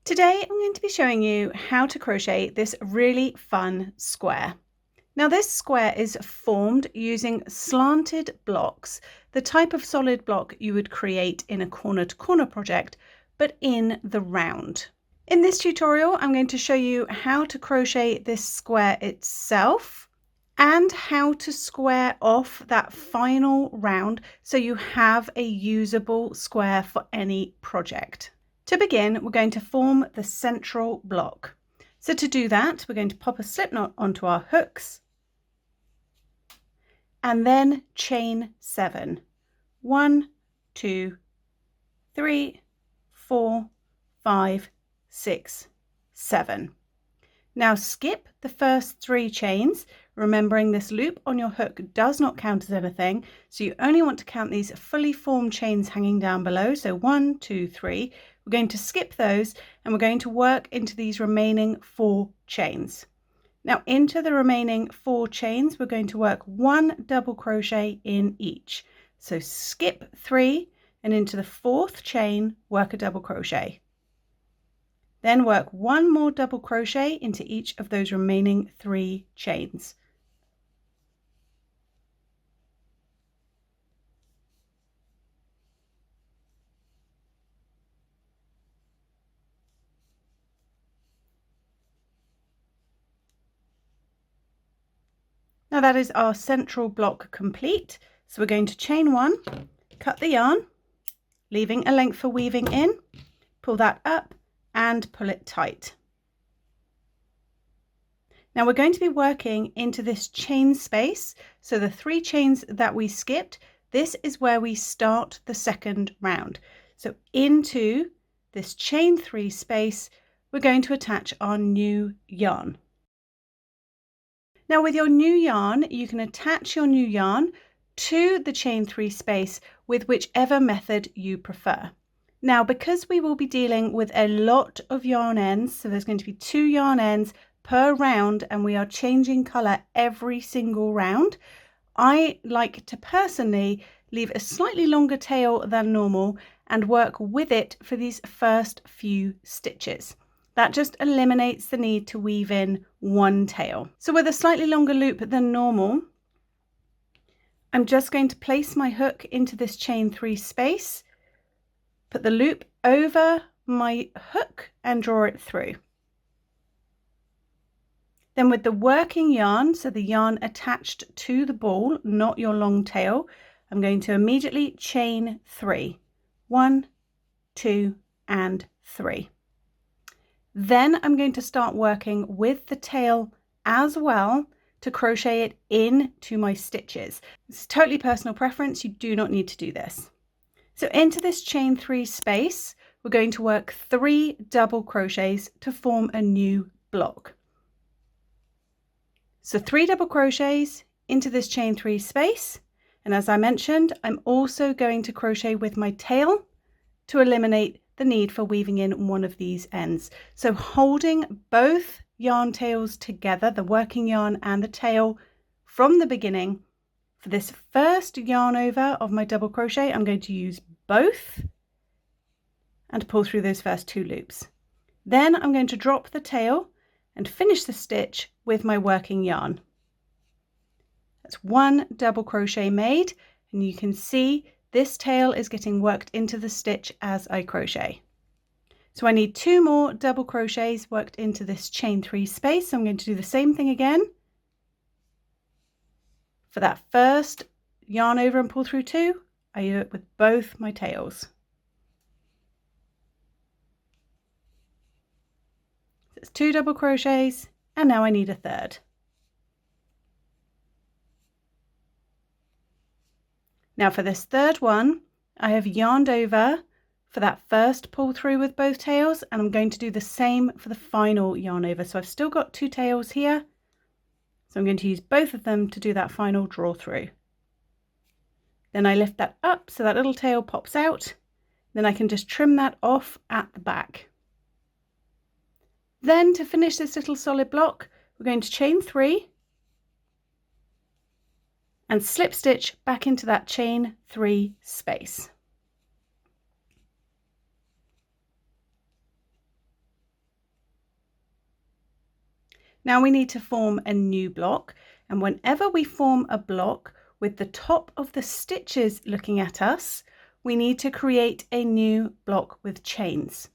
Today I'm going to be showing you how to crochet this really fun square. Now this square is formed using slanted blocks, the type of solid block you would create in a corner-to-corner project, but in the round. In this tutorial I'm going to show you how to crochet this square itself and how to square off that final round so you have a usable square for any project. To begin, we're going to form the central block. So to do that, we're going to pop a slip knot onto our hooks and then chain 7. 1, 2, 3, 4, 5, 6, 7. Now skip the first 3 chains, remembering this loop on your hook does not count as anything, so you only want to count these fully formed chains hanging down below. So 1, 2, 3. We're going to skip those and we're going to work into these remaining 4 chains. Now into the remaining 4 chains, we're going to work 1 double crochet in each. So skip 3 and into the 4th chain, work a double crochet. Then work 1 more double crochet into each of those remaining 3 chains. Now that is our central block complete. So we're going to chain 1, cut the yarn, leaving a length for weaving in, pull that up and pull it tight. Now we're going to be working into this chain space. So the 3 chains that we skipped, this is where we start the second round. So into this chain 3 space, we're going to attach our new yarn. Now with your new yarn, you can attach your new yarn to the chain 3 space with whichever method you prefer. Now because we will be dealing with a lot of yarn ends, so there's going to be 2 yarn ends per round and we are changing colour every single round, I like to personally leave a slightly longer tail than normal and work with it for these first few stitches. That just eliminates the need to weave in 1 tail. So with a slightly longer loop than normal, I'm just going to place my hook into this chain 3 space, put the loop over my hook and draw it through. Then with the working yarn, so the yarn attached to the ball, not your long tail, I'm going to immediately chain 3. 1, 2, and 3. Then I'm going to start working with the tail as well to crochet it into my stitches. It's totally personal preference, you do not need to do this. So into this chain 3 space, we're going to work 3 double crochets to form a new block. So 3 double crochets into this chain 3 space, and as I mentioned, I'm also going to crochet with my tail to eliminate the need for weaving in one of these ends. So holding both yarn tails together, the working yarn and the tail, from the beginning, for this first yarn over of my double crochet, I'm going to use both and pull through those first 2 loops. Then I'm going to drop the tail and finish the stitch with my working yarn. That's 1 double crochet made, and you can see this tail is getting worked into the stitch as I crochet. So I need 2 more double crochets worked into this chain 3 space. So I'm going to do the same thing again. For that first yarn over and pull through 2, I do it with both my tails. So it's 2 double crochets, and now I need a third. Now for this third one, I have yarned over for that first pull through with both tails, and I'm going to do the same for the final yarn over. So I've still got 2 tails here, so I'm going to use both of them to do that final draw through. Then I lift that up so that little tail pops out. Then I can just trim that off at the back. Then to finish this little solid block, we're going to chain 3 and slip stitch back into that chain 3 space. Now we need to form a new block, and whenever we form a block with the top of the stitches looking at us, we need to create a new block with chains.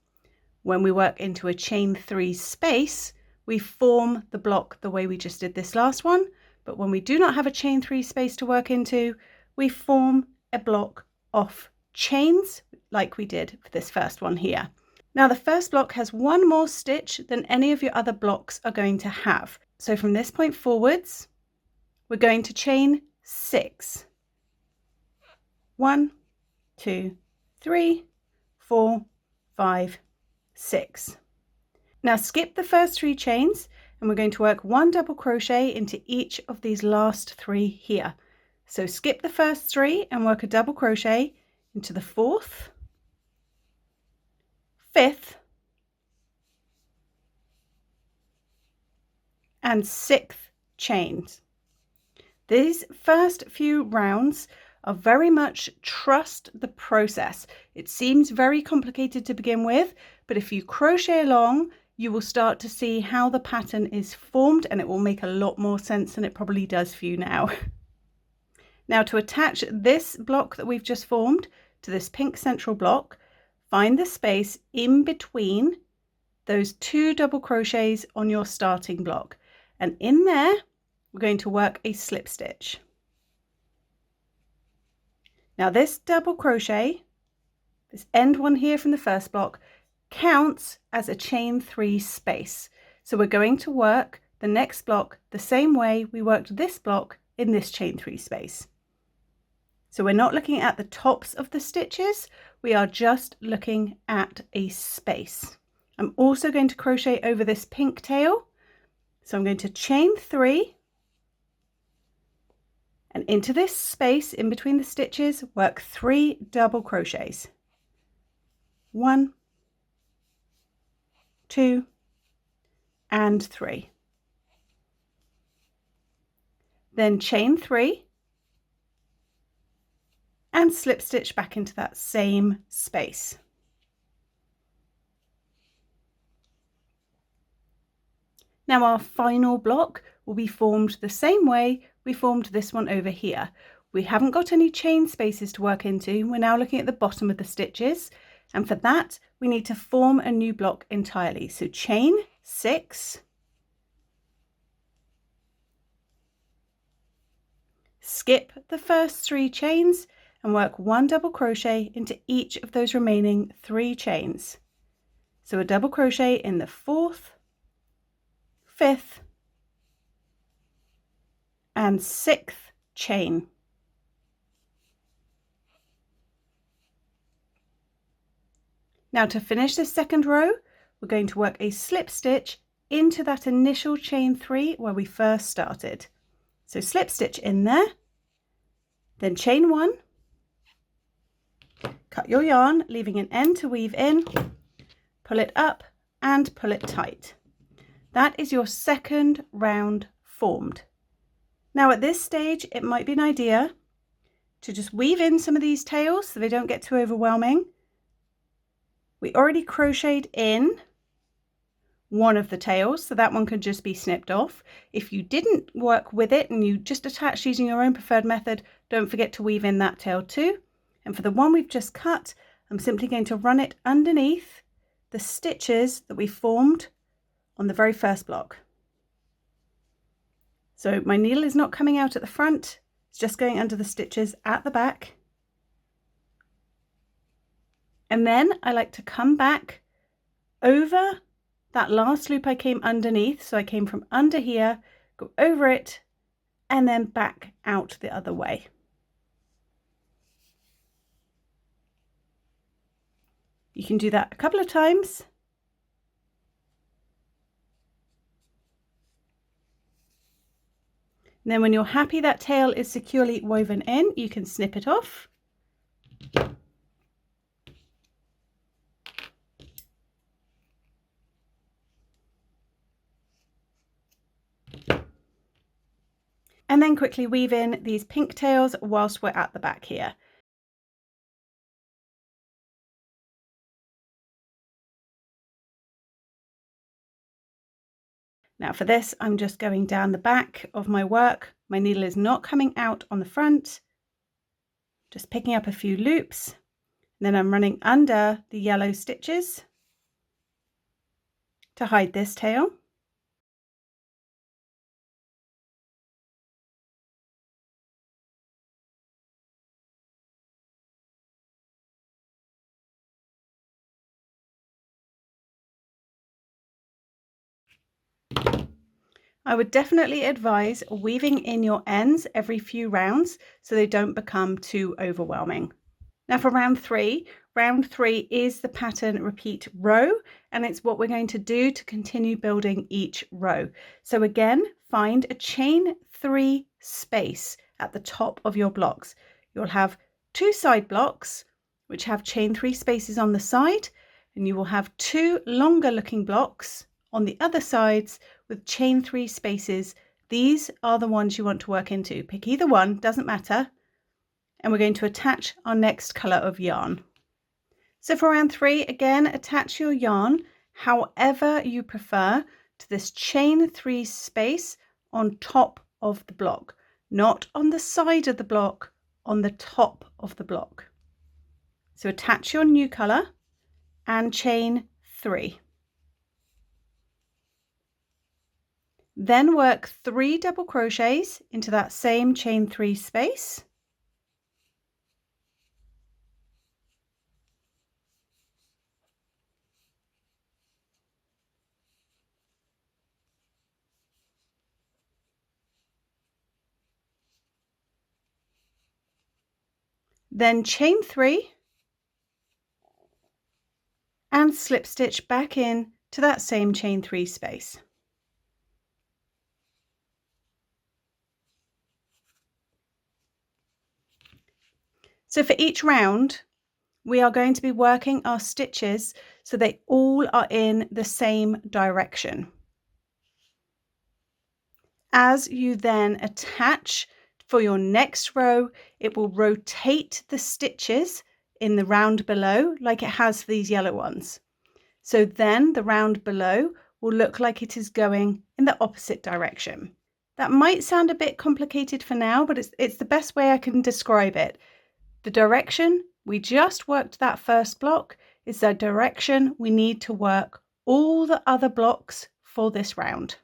When we work into a chain 3 space, we form the block the way we just did this last one, but when we do not have a chain 3 space to work into, we form a block off chains like we did for this first one here. Now the first block has one more stitch than any of your other blocks are going to have. So from this point forwards, we're going to chain 6. 1, 2, 3, 4, 5, 6. Now skip the first 3 chains and we're going to work 1 double crochet into each of these last 3 here. So skip the first 3 and work a double crochet into the 4th, 5th and 6th chains. These first few rounds are very much trust the process. It seems very complicated to begin with, but if you crochet along, you will start to see how the pattern is formed and it will make a lot more sense than it probably does for you now. Now to attach this block that we've just formed to this pink central block, find the space in between those 2 double crochets on your starting block. And in there, we're going to work a slip stitch. Now this double crochet, this end one here from the first block, counts as a chain 3 space. So we're going to work the next block the same way we worked this block in this chain 3 space. So we're not looking at the tops of the stitches, we are just looking at a space. I'm also going to crochet over this pink tail. So I'm going to chain 3 and into this space in between the stitches, work 3 double crochets. 1, 2 and 3. Then chain 3 and slip stitch back into that same space. Now our final block will be formed the same way we formed this one over here. We haven't got any chain spaces to work into. We're now looking at the bottom of the stitches, and for that we need to form a new block entirely. So chain 6, skip the first 3 chains and work 1 double crochet into each of those remaining 3 chains. So a double crochet in the 4th, 5th and 6th chain. Now to finish this second row, we're going to work a slip stitch into that initial chain 3 where we first started. So slip stitch in there, then chain 1, cut your yarn, leaving an end to weave in, pull it up and pull it tight. That is your second round formed. Now at this stage, it might be an idea to just weave in some of these tails so they don't get too overwhelming. We already crocheted in one of the tails, so that one could just be snipped off. If you didn't work with it and you just attached using your own preferred method, don't forget to weave in that tail too. And for the one we've just cut, I'm simply going to run it underneath the stitches that we formed on the very first block. So my needle is not coming out at the front, it's just going under the stitches at the back. And then I like to come back over that last loop I came underneath. So I came from under here, go over it, and then back out the other way. You can do that a couple of times. And then when you're happy that tail is securely woven in, you can snip it off. And then quickly weave in these pink tails whilst we're at the back here. Now for this, I'm just going down the back of my work. My needle is not coming out on the front, just picking up a few loops. And then I'm running under the yellow stitches to hide this tail. I would definitely advise weaving in your ends every few rounds so they don't become too overwhelming. Now for round three is the pattern repeat row, and it's what we're going to do to continue building each row. So again, find a chain 3 space at the top of your blocks. You'll have 2 side blocks which have chain 3 spaces on the side, and you will have 2 longer looking blocks on the other sides with chain 3 spaces. These are the ones you want to work into. Pick either one, doesn't matter. And we're going to attach our next color of yarn. So for round 3, again, attach your yarn however you prefer to this chain 3 space on top of the block, not on the side of the block, on the top of the block. So attach your new color and chain 3. Then work 3 double crochets into that same chain 3 space. Then chain 3 and slip stitch back in to that same chain 3 space. So for each round, we are going to be working our stitches so they all are in the same direction. As you then attach for your next row, it will rotate the stitches in the round below like it has for these yellow ones. So then the round below will look like it is going in the opposite direction. That might sound a bit complicated for now, but it's the best way I can describe it. The direction we just worked that first block is the direction we need to work all the other blocks for this round.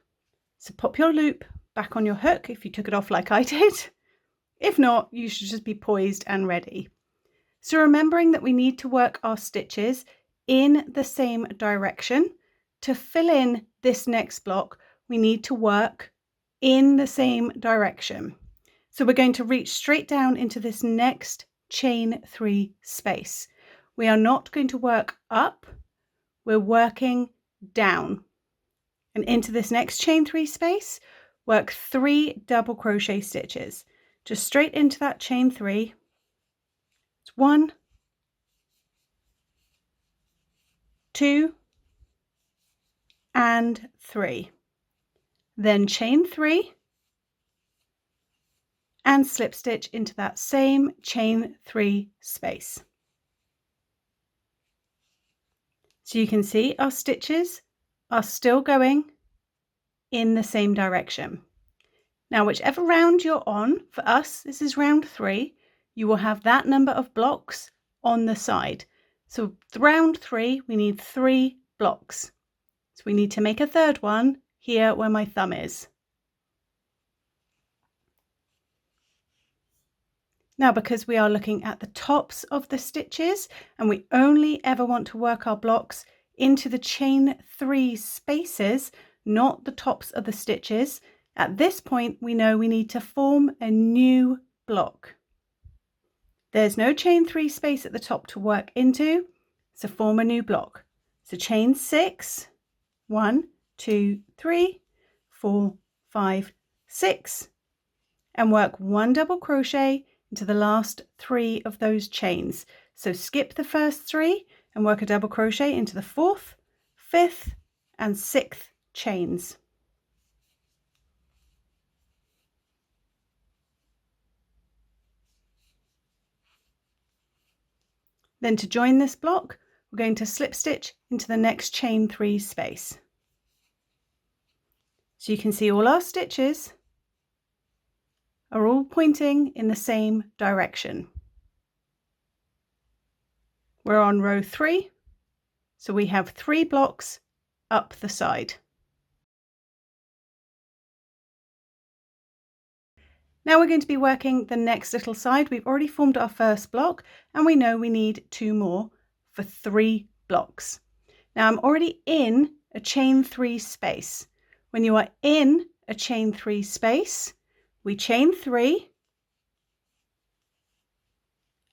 So pop your loop back on your hook if you took it off like I did. If not, you should just be poised and ready. So remembering that we need to work our stitches in the same direction. To fill in this next block, we need to work in the same direction. So we're going to reach straight down into this next chain 3 space. We are not going to work up, we're working down. And into this next chain 3 space, work 3 double crochet stitches. Just straight into that chain 3. It's 1, 2, and 3. Then chain 3 and slip stitch into that same chain 3 space. So you can see our stitches are still going in the same direction. Now, whichever round you're on, for us, this is round 3, you will have that number of blocks on the side. So round 3, we need 3 blocks. So we need to make a third one here where my thumb is. Now, because we are looking at the tops of the stitches and we only ever want to work our blocks into the chain 3 spaces, not the tops of the stitches, at this point we know we need to form a new block. There's no chain 3 space at the top to work into, so form a new block. So chain 6, 1, 2, 3, 4, 5, 6, and work 1 double crochet into the last 3 of those chains. So skip the first 3 and work a double crochet into the 4th, 5th, and 6th chains. Then to join this block, we're going to slip stitch into the next chain 3 space. So you can see all our stitches are all pointing in the same direction. We're on row 3, so we have 3 blocks up the side. Now we're going to be working the next little side. We've already formed our first block and we know we need 2 more for 3 blocks. Now I'm already in a chain 3 space. When you are in a chain 3 space, we chain 3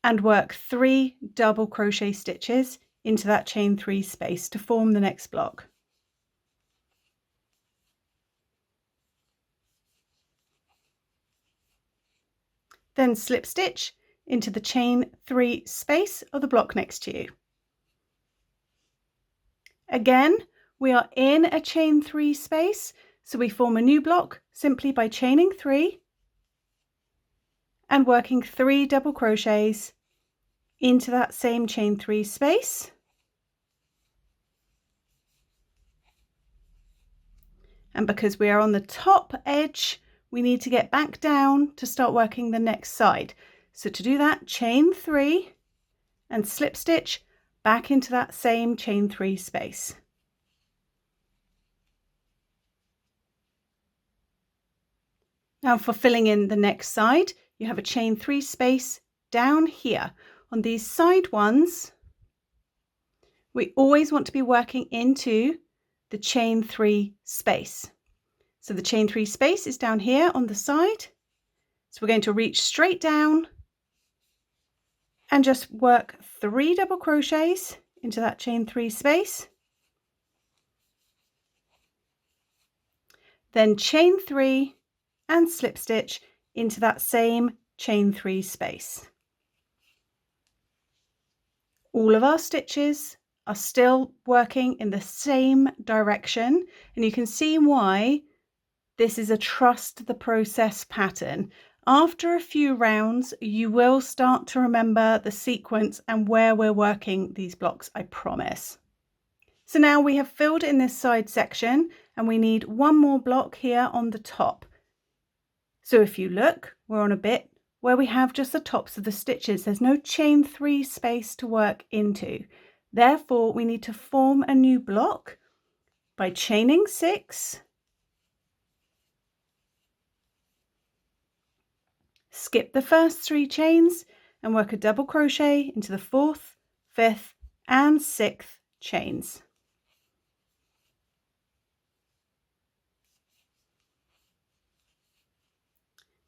and work 3 double crochet stitches into that chain 3 space to form the next block. Then slip stitch into the chain 3 space of the block next to you. Again, we are in a chain 3 space, so we form a new block simply by chaining 3 and working 3 double crochets into that same chain 3 space. And because we are on the top edge, we need to get back down to start working the next side. So to do that, chain 3 and slip stitch back into that same chain 3 space. Now for filling in the next side, you have a chain 3 space down here. On these side ones, we always want to be working into the chain 3 space. So the chain 3 space is down here on the side. So we're going to reach straight down and just work 3 double crochets into that chain 3 space. Then chain 3 and slip stitch into that same chain 3 space. All of our stitches are still working in the same direction, and you can see why this is a trust the process pattern. After a few rounds, you will start to remember the sequence and where we're working these blocks, I promise. So now we have filled in this side section and we need one more block here on the top. So if you look, we're on a bit where we have just the tops of the stitches. There's no chain 3 space to work into. Therefore, we need to form a new block by chaining 6, skip the first 3 chains and work a double crochet into the 4th, 5th and 6th chains.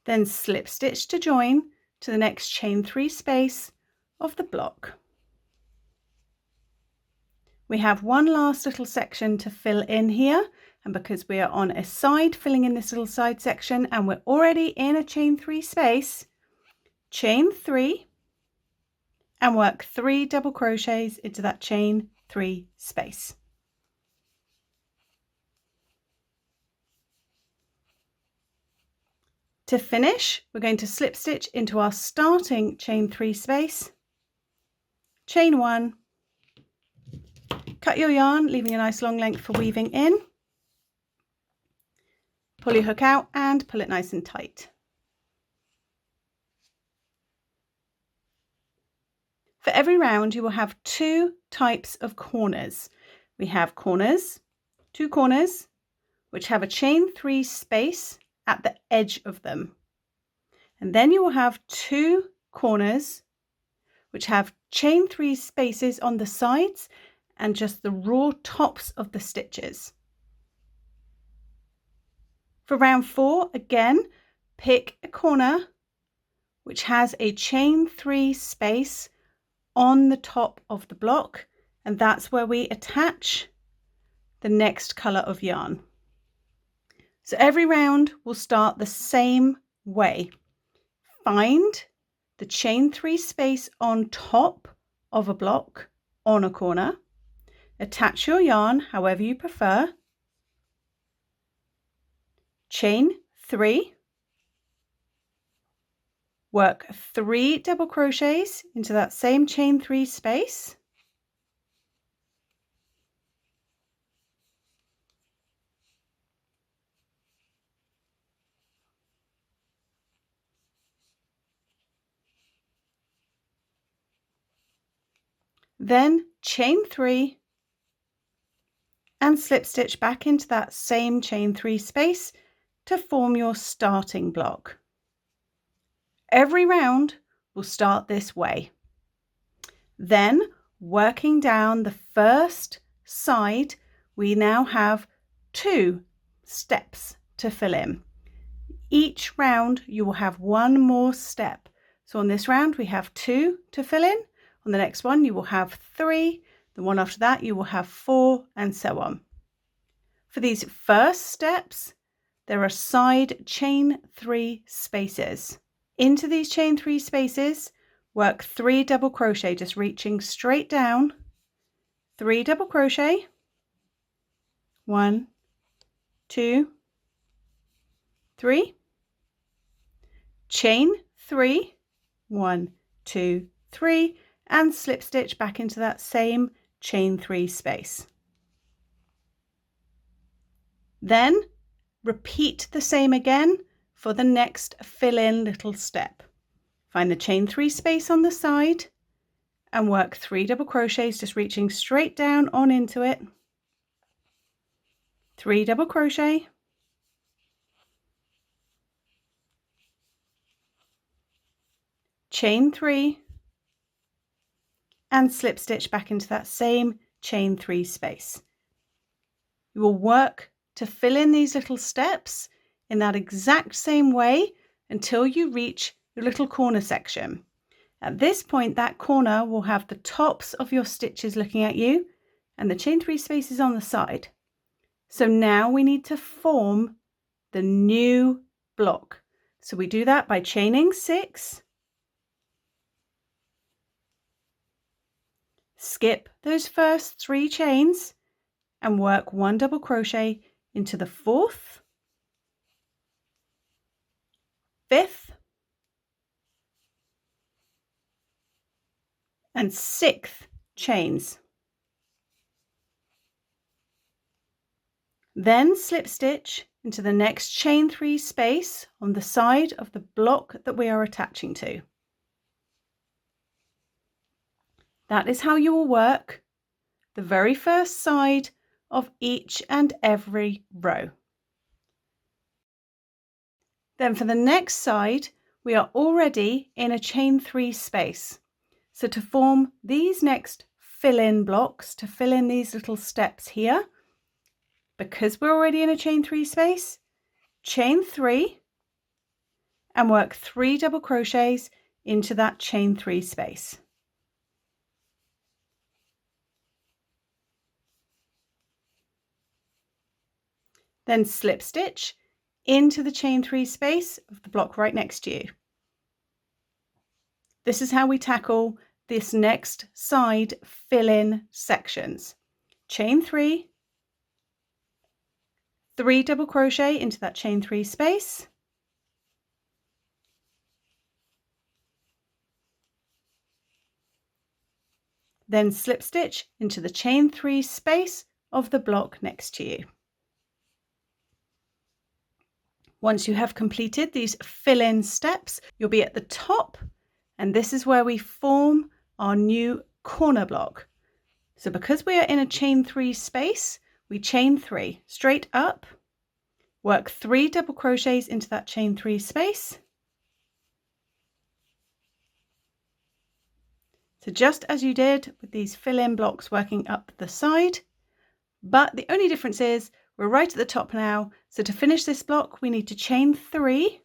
Then slip stitch to join to the next chain 3 space of the block. We have one last little section to fill in here, and because we are on a side filling in this little side section and we're already in a chain 3 space, chain 3 and work 3 double crochets into that chain 3 space. To finish, we're going to slip stitch into our starting chain 3 space, chain 1, cut your yarn, leaving a nice long length for weaving in, pull your hook out and pull it nice and tight. For every round, you will have 2 types of corners. We have corners, 2 corners, which have a chain 3 space at the edge of them. And then you will have 2 corners, which have chain 3 spaces on the sides and just the raw tops of the stitches. For round 4, again, pick a corner which has a chain 3 space on the top of the block, and that's where we attach the next color of yarn. So every round will start the same way. Find the chain 3 space on top of a block on a corner, attach your yarn however you prefer, chain 3, work 3 double crochets into that same chain 3 space, Then chain 3 and slip stitch back into that same chain 3 space to form your starting block. Every round will start this way. Then, working down the first side, we now have 2 steps to fill in. Each round you will have one more step. So on this round we have 2 to fill in. On the next one you will have 3. The one after that you will have 4, and so on. For these first steps, there are side chain 3 spaces. Into these chain 3 spaces, work 3 double crochet, just reaching straight down, 3 double crochet, 1, 2, 3, chain 3, 1, 2, 3, and slip stitch back into that same chain 3 space. Then repeat the same again for the next fill in little step. Find the chain 3 space on the side and work 3 double crochets, just reaching straight down on into it, 3 double crochet, chain 3, and slip stitch back into that same chain 3 space. You will work to fill in these little steps in that exact same way until you reach your little corner section. At this point, that corner will have the tops of your stitches looking at you and the chain 3 spaces on the side. So now we need to form the new block. So we do that by chaining 6, skip those first 3 chains and work 1 double crochet into the 4th, 5th, and 6th chains. Then slip stitch into the next chain 3 space on the side of the block that we are attaching to. That is how you will work the very first side of each and every row. Then for the next side, we are already in a chain 3 space. So to form these next fill-in blocks, to fill in these little steps here, because we're already in a chain 3 space, chain 3 and work 3 double crochets into that chain 3 space. Then slip stitch into the chain 3 space of the block right next to you. This is how we tackle this next side fill-in sections. Chain 3, 3 double crochet into that chain 3 space, then slip stitch into the chain 3 space of the block next to you. Once you have completed these fill-in steps, you'll be at the top, and this is where we form our new corner block. So because we are in a chain 3 space, we chain 3 straight up, work 3 double crochets into that chain 3 space. So just as you did with these fill-in blocks working up the side, but the only difference is we're right at the top now. So to finish this block, we need to chain 3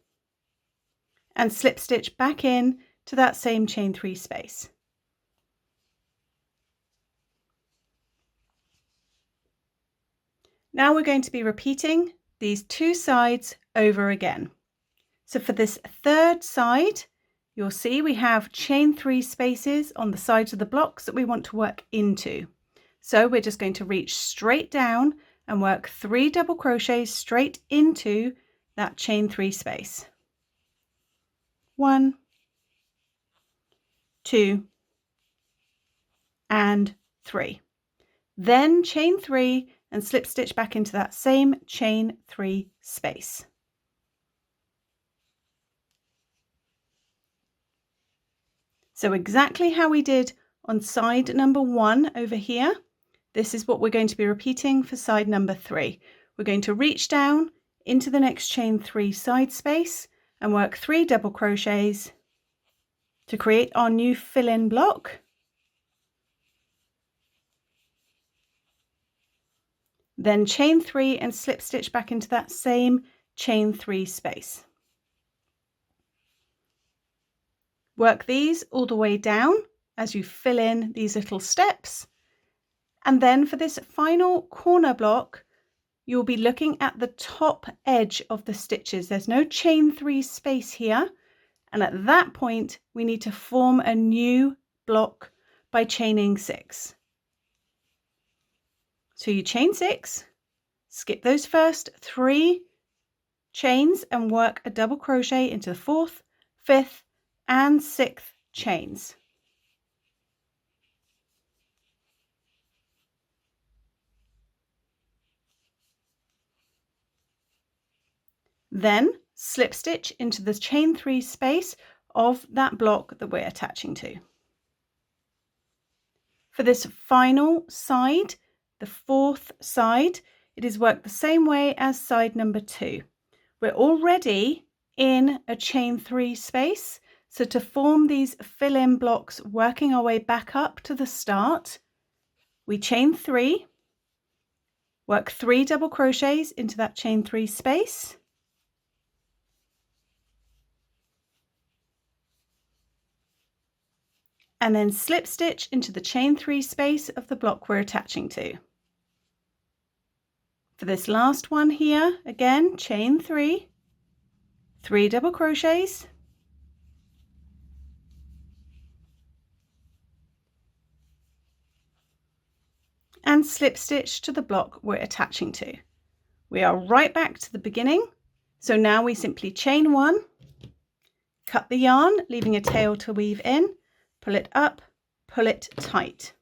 and slip stitch back in to that same chain 3 space. Now we're going to be repeating these 2 sides over again. So for this third side, you'll see we have chain 3 spaces on the sides of the blocks that we want to work into. So we're just going to reach straight down and work 3 double crochets straight into that chain 3 space. 1, 2, and 3. Then chain 3 and slip stitch back into that same chain 3 space. So exactly how we did on side number 1 over here, this is what we're going to be repeating for side number 3. We're going to reach down into the next chain 3 side space and work 3 double crochets to create our new fill-in block. Then chain 3 and slip stitch back into that same chain 3 space. Work these all the way down as you fill in these little steps. And then for this final corner block, you'll be looking at the top edge of the stitches. There's no chain 3 space here. And at that point, we need to form a new block by chaining 6. So you chain 6, skip those first 3 chains and work a double crochet into the 4th, 5th, and 6th chains. Then slip stitch into the chain 3 space of that block that we're attaching to. For this final side, the 4th side, it is worked the same way as side number 2. We're already in a chain 3 space, so to form these fill-in blocks working our way back up to the start, we chain 3, work 3 double crochets into that chain 3 space, and then slip stitch into the chain 3 space of the block we're attaching to. For this last one here, again, chain 3, 3 double crochets, and slip stitch to the block we're attaching to. We are right back to the beginning. So now we simply chain 1, cut the yarn, leaving a tail to weave in, pull it up, pull it tight.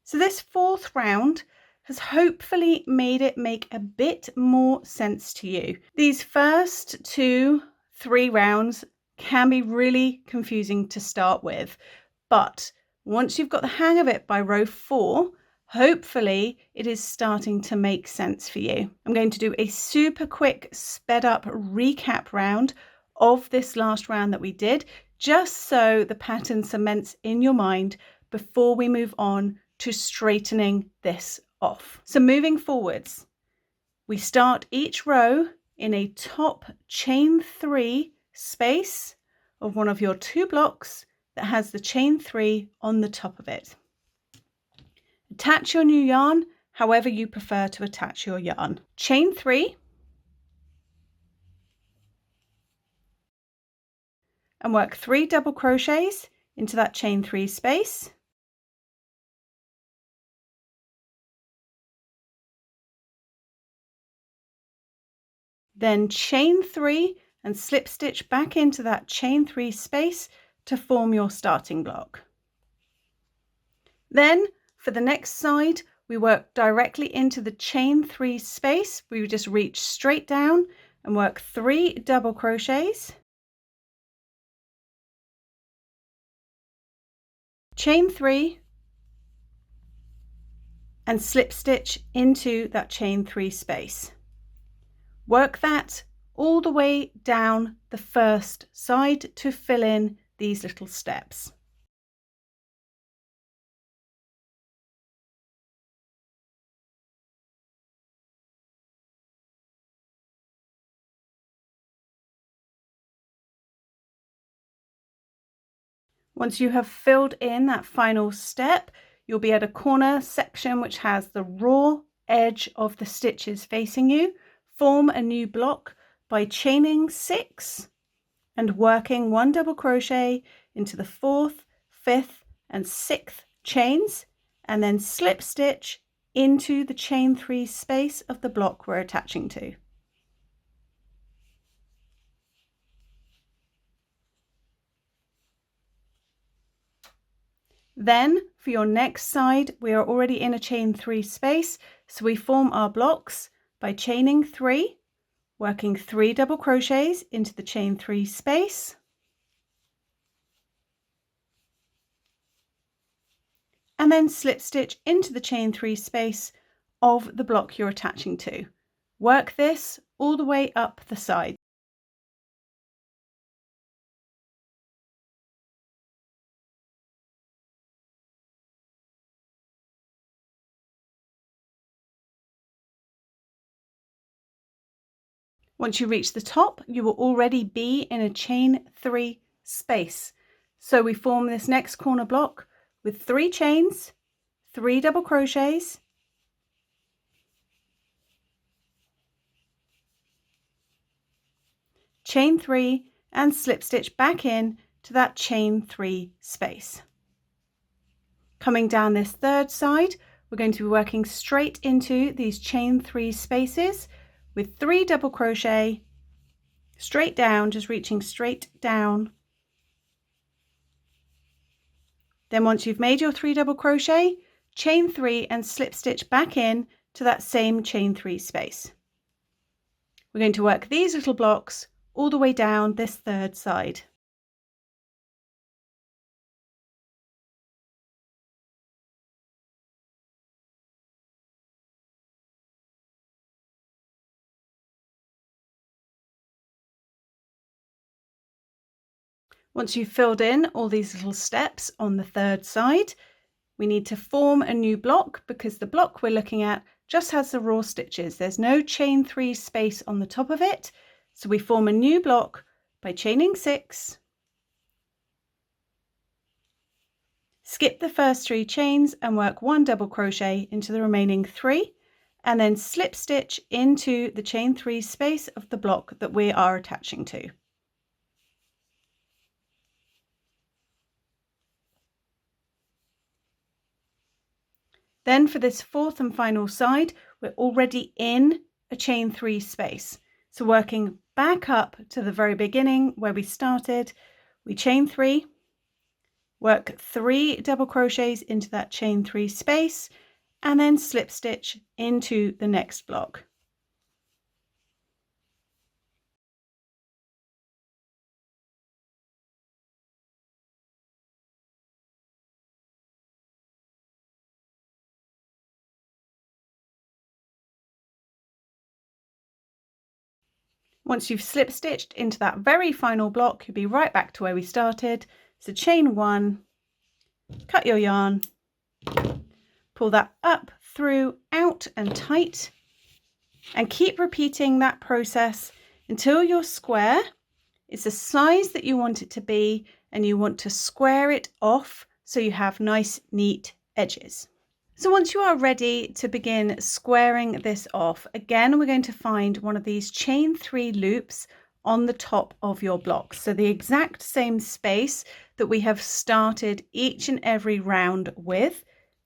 So this 4th round has hopefully made it make a bit more sense to you. These first 2-3 rounds can be really confusing to start with, but once you've got the hang of it by row 4, hopefully it is starting to make sense for you. I'm going to do a super quick sped up recap round of this last round that we did, just so the pattern cements in your mind before we move on to straightening this off. So moving forwards, we start each row in a top chain 3 space of one of your 2 blocks that has the chain 3 on the top of it. Attach your new yarn however you prefer to attach your yarn. Chain 3 and work 3 double crochets into that chain 3 space. Then chain 3 and slip stitch back into that chain 3 space to form your starting block. Then for the next side, we work directly into the chain 3 space. We would just reach straight down and work 3 double crochets, chain 3, and slip stitch into that chain 3 space. Work that all the way down the first side to fill in these little steps. Once you have filled in that final step, you'll be at a corner section which has the raw edge of the stitches facing you. Form a new block by chaining 6 and working 1 double crochet into the 4th, 5th, and 6th chains, and then slip stitch into the chain 3 space of the block we're attaching to. Then for your next side, we are already in a chain 3 space, so we form our blocks by chaining 3, working 3 double crochets into the chain 3 space, and then slip stitch into the chain 3 space of the block you're attaching to. Work this all the way up the side. Once you reach the top, you will already be in a chain 3 space. So we form this next corner block with 3 chains, 3 double crochets, chain 3 and slip stitch back in to that chain 3 space. Coming down this third side, we're going to be working straight into these chain 3 spaces with 3 double crochet, straight down, just reaching straight down. Then once you've made your 3 double crochet, chain 3 and slip stitch back in to that same chain 3 space. We're going to work these little blocks all the way down this third side. Once you've filled in all these little steps on the third side, we need to form a new block because the block we're looking at just has the raw stitches. There's no chain 3 space on the top of it. So we form a new block by chaining 6, skip the first 3 chains and work 1 double crochet into the remaining 3, and then slip stitch into the chain 3 space of the block that we are attaching to. Then for this fourth and final side, we're already in a chain 3 space. So working back up to the very beginning where we started, we chain 3, work 3 double crochets into that chain 3 space, and then slip stitch into the next block. Once you've slip stitched into that very final block, you'll be right back to where we started. So chain 1, cut your yarn, pull that up, through, out and tight, and keep repeating that process until your square is the size that you want it to be, and you want to square it off so you have nice, neat edges. So once you are ready to begin squaring this off, again, we're going to find one of these chain 3 loops on the top of your block. So the exact same space that we have started each and every round with,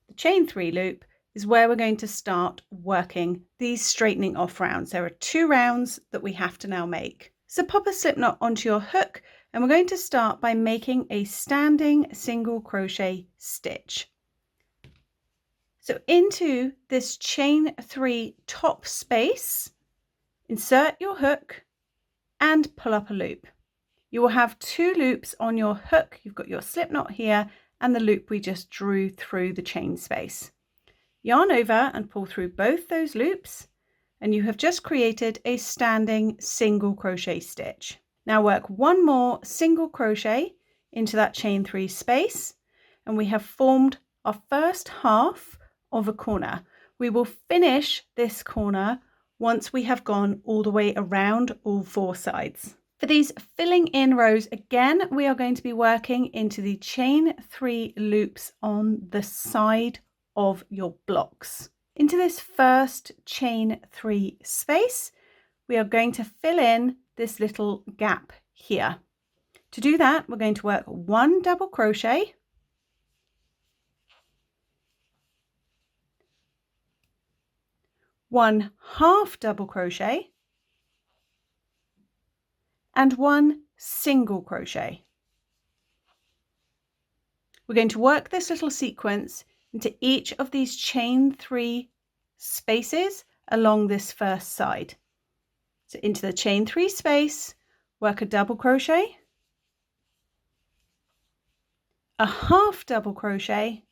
the chain 3 loop is where we're going to start working these straightening off rounds. There are 2 rounds that we have to now make. So pop a slip knot onto your hook, and we're going to start by making a standing single crochet stitch. So into this chain 3 top space, insert your hook and pull up a loop. You will have 2 loops on your hook. You've got your slip knot here and the loop we just drew through the chain space. Yarn over and pull through both those loops, and you have just created a standing single crochet stitch. Now work 1 more single crochet into that chain 3 space, and we have formed our first half of a corner. We will finish this corner once we have gone all the way around all 4 sides. For these filling in rows, again, we are going to be working into the chain 3 loops on the side of your blocks. Into this first chain 3 space, we are going to fill in this little gap here. To do that, we're going to work 1 double crochet, one half double crochet, and 1 single crochet. We're going to work this little sequence into each of these chain 3 spaces along this first side. So into the chain 3 space, work a double crochet, a half double crochet,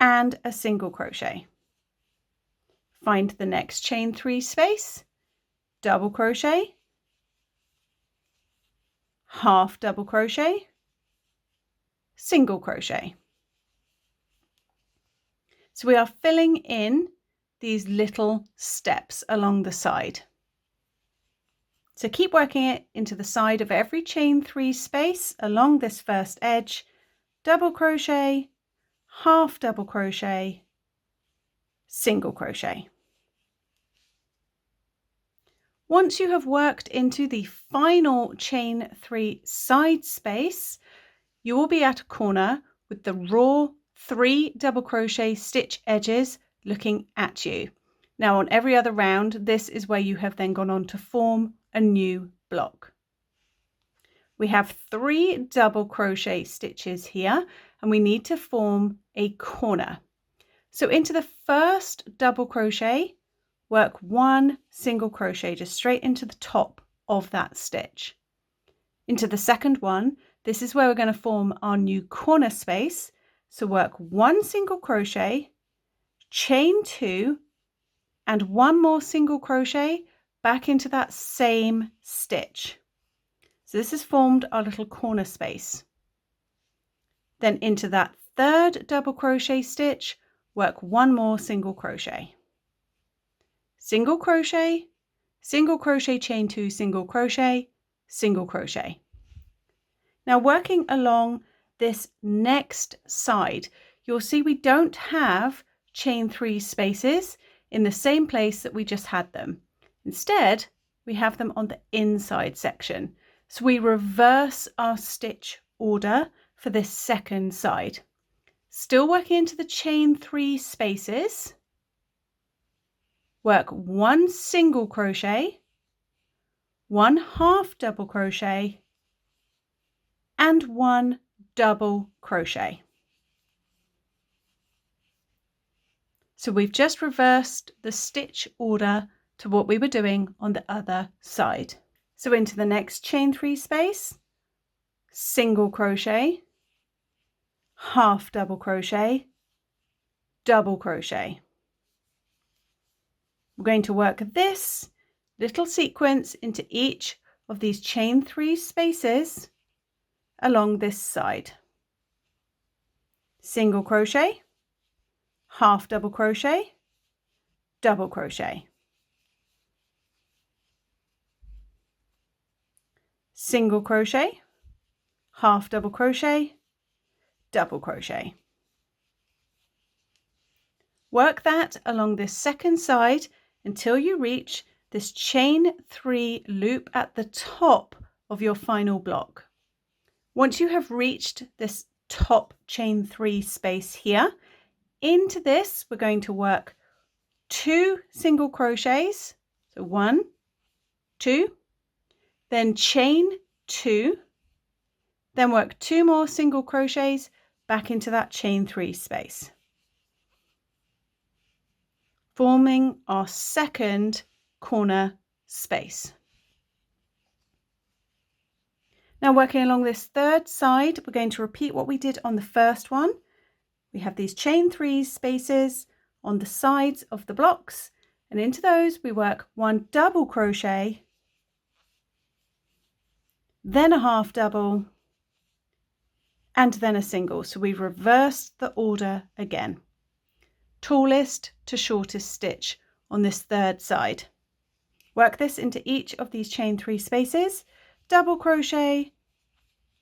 and a single crochet. Find the next chain 3 space, double crochet, half double crochet, single crochet. So we are filling in these little steps along the side. So keep working it into the side of every chain 3 space along this first edge, double crochet, half double crochet, single crochet. Once you have worked into the final chain 3 side space, you will be at a corner with the raw 3 double crochet stitch edges looking at you. Now on every other round, this is where you have then gone on to form a new block. We have 3 double crochet stitches here and we need to form a corner. So into the first double crochet, work 1 single crochet just straight into the top of that stitch. Into the second one, this is where we're going to form our new corner space. So work 1 single crochet, chain 2 and 1 more single crochet back into that same stitch. So this has formed our little corner space. Then into that third double crochet stitch, work 1 more single crochet. Single crochet, single crochet, chain 2, single crochet, single crochet. Now working along this next side, you'll see we don't have chain 3 spaces in the same place that we just had them. Instead, we have them on the inside section. So we reverse our stitch order for this second side. Still working into the chain 3 spaces. Work 1 single crochet, 1 half double crochet, and 1 double crochet. So we've just reversed the stitch order to what we were doing on the other side. So into the next chain 3 space, single crochet, half double crochet, double crochet. We're going to work this little sequence into each of these chain 3 spaces along this side. Single crochet, half double crochet, double crochet. Single crochet, half double crochet, double crochet. Work that along this second side until you reach this chain 3 loop at the top of your final block. Once you have reached this top chain 3 space here, into this we're going to work 2 single crochets, so 1, 2, then chain 2, then work 2 more single crochets back into that chain 3 space, forming our second corner space. Now working along this third side, we're going to repeat what we did on the first one. We have these chain 3 spaces on the sides of the blocks, and into those we work 1 double crochet, then a half double, and then a single. So we've reversed the order again. Tallest to shortest stitch on this third side. Work this into each of these chain 3 spaces, double crochet,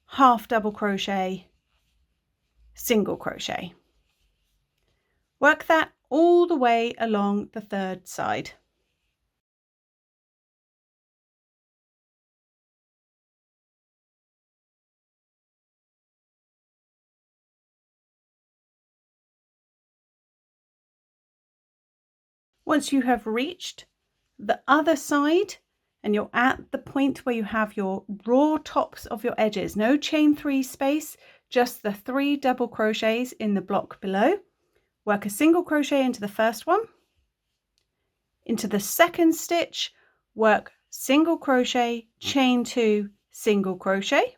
half double crochet, single crochet. Work that all the way along the third side. Once you have reached the other side and you're at the point where you have your raw tops of your edges, no chain 3 space, just the 3 double crochets in the block below, work a single crochet into the first one. Into the second stitch, work single crochet, chain 2, single crochet.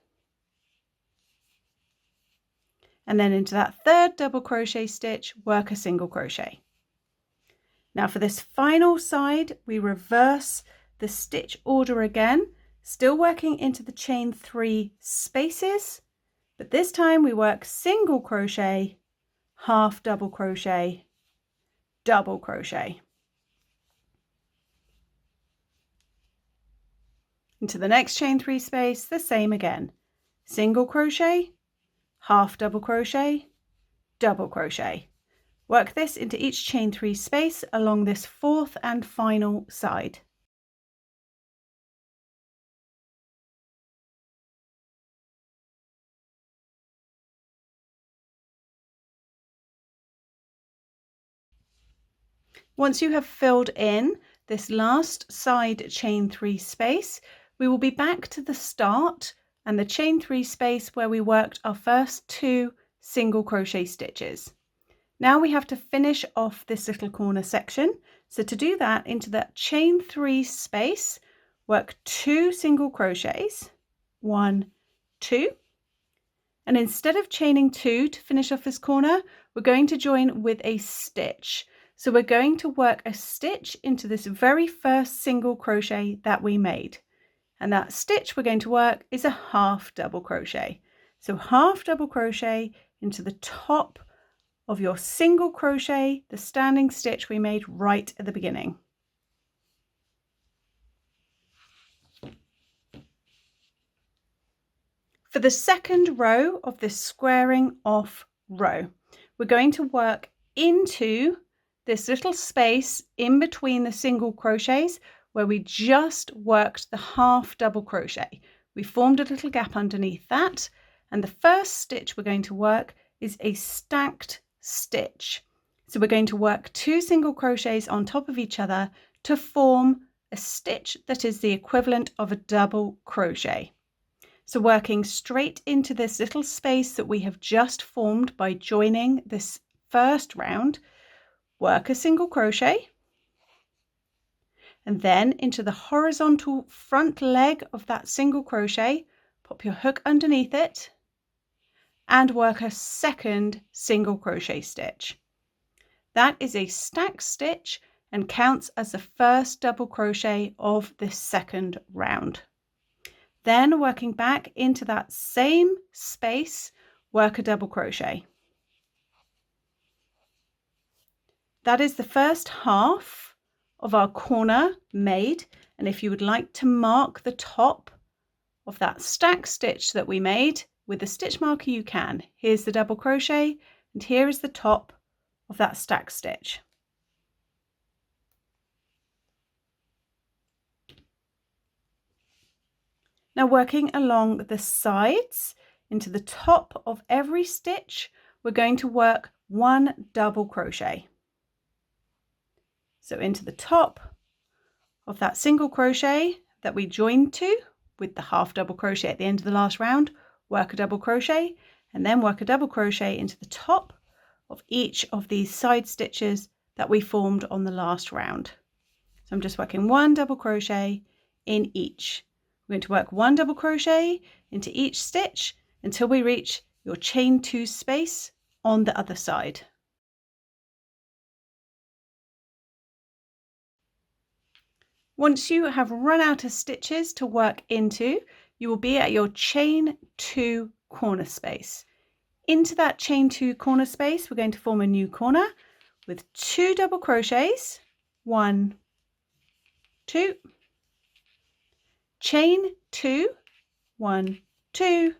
and then into that third double crochet stitch, work a single crochet. Now for this final side, we reverse the stitch order again, still working into the chain 3 spaces, but this time we work single crochet, half double crochet, double crochet. Into the next chain 3 space, the same again. Single crochet, half double crochet, double crochet. Work this into each chain 3 space along this fourth and final side. Once you have filled in this last side chain 3 space, we will be back to the start and the chain 3 space where we worked our first 2 single crochet stitches. Now we have to finish off this little corner section. So to do that, into that chain 3 space, work 2 single crochets, 1, 2. And instead of chaining 2 to finish off this corner, we're going to join with a stitch. So we're going to work a stitch into this very first single crochet that we made. And that stitch we're going to work is a half double crochet. So half double crochet into the top of your single crochet, the standing stitch we made right at the beginning. For the second row of this squaring off row, we're going to work into this little space in between the single crochets where we just worked the half double crochet. We formed a little gap underneath that, and the first stitch we're going to work is a stacked stitch. So we're going to work 2 single crochets on top of each other to form a stitch that is the equivalent of a double crochet. So working straight into this little space that we have just formed by joining this first round, work a single crochet, and then into the horizontal front leg of that single crochet, pop your hook underneath it and work a second single crochet stitch. That is a stack stitch and counts as the first double crochet of this second round. Then working back into that same space, work a double crochet. That is the first half of our corner made, and if you would like to mark the top of that stack stitch that we made with the stitch marker, you can. Here's the double crochet and here is the top of that stack stitch. Now working along the sides into the top of every stitch, we're going to work 1 double crochet. So into the top of that single crochet that we joined to with the half double crochet at the end of the last round, work a double crochet and then work a double crochet into the top of each of these side stitches that we formed on the last round. So I'm just working 1 double crochet in each. We're going to work 1 double crochet into each stitch until we reach your chain 2 space on the other side. Once you have run out of stitches to work into, you will be at your chain 2 corner space. Into that chain 2 corner space, we're going to form a new corner with 2 double crochets, 1, 2, chain 2, 1, 2,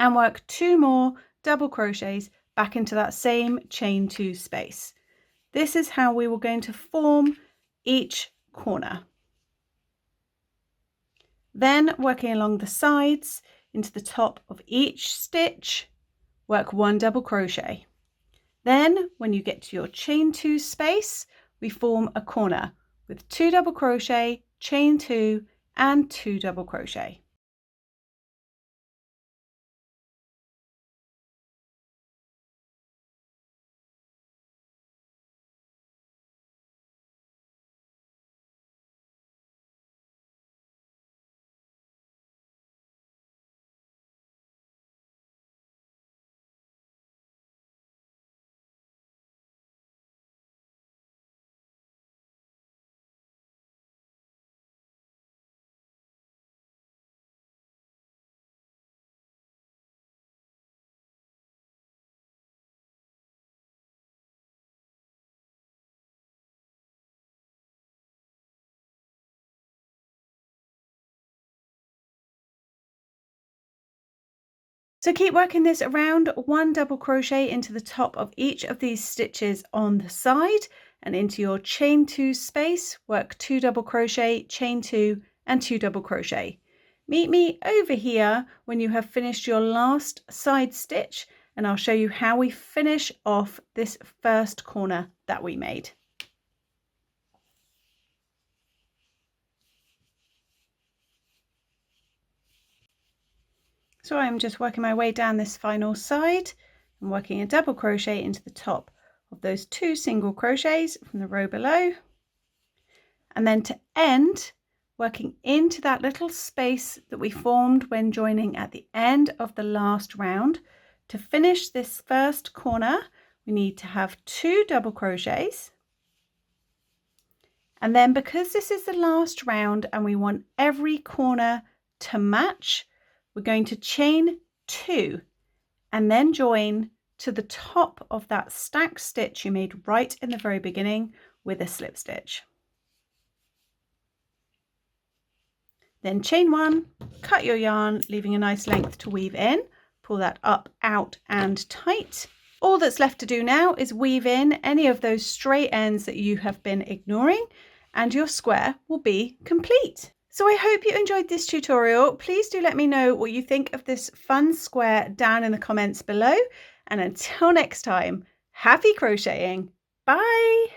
and work 2 more double crochets back into that same chain 2 space. This is how we were going to form each corner. Then working along the sides into the top of each stitch, work 1 double crochet. Then when you get to your chain 2 space, we form a corner with 2 double crochet, chain 2 and 2 double crochet. So keep working this around, 1 double crochet into the top of each of these stitches on the side and into your chain 2 space, work 2 double crochet, chain 2 and 2 double crochet. Meet me over here when you have finished your last side stitch, and I'll show you how we finish off this first corner that we made. So I'm just working my way down this final side and working a double crochet into the top of those 2 single crochets from the row below, and then to end, working into that little space that we formed when joining at the end of the last round. To finish this first corner, we need to have 2 double crochets, and then because this is the last round and we want every corner to match, we're going to chain 2 and then join to the top of that stack stitch you made right in the very beginning with a slip stitch. Then chain 1, cut your yarn, leaving a nice length to weave in, pull that up, out and tight. All that's left to do now is weave in any of those straight ends that you have been ignoring, and your square will be complete. So I hope you enjoyed this tutorial. Please do let me know what you think of this fun square down in the comments below. And until next time, happy crocheting. Bye!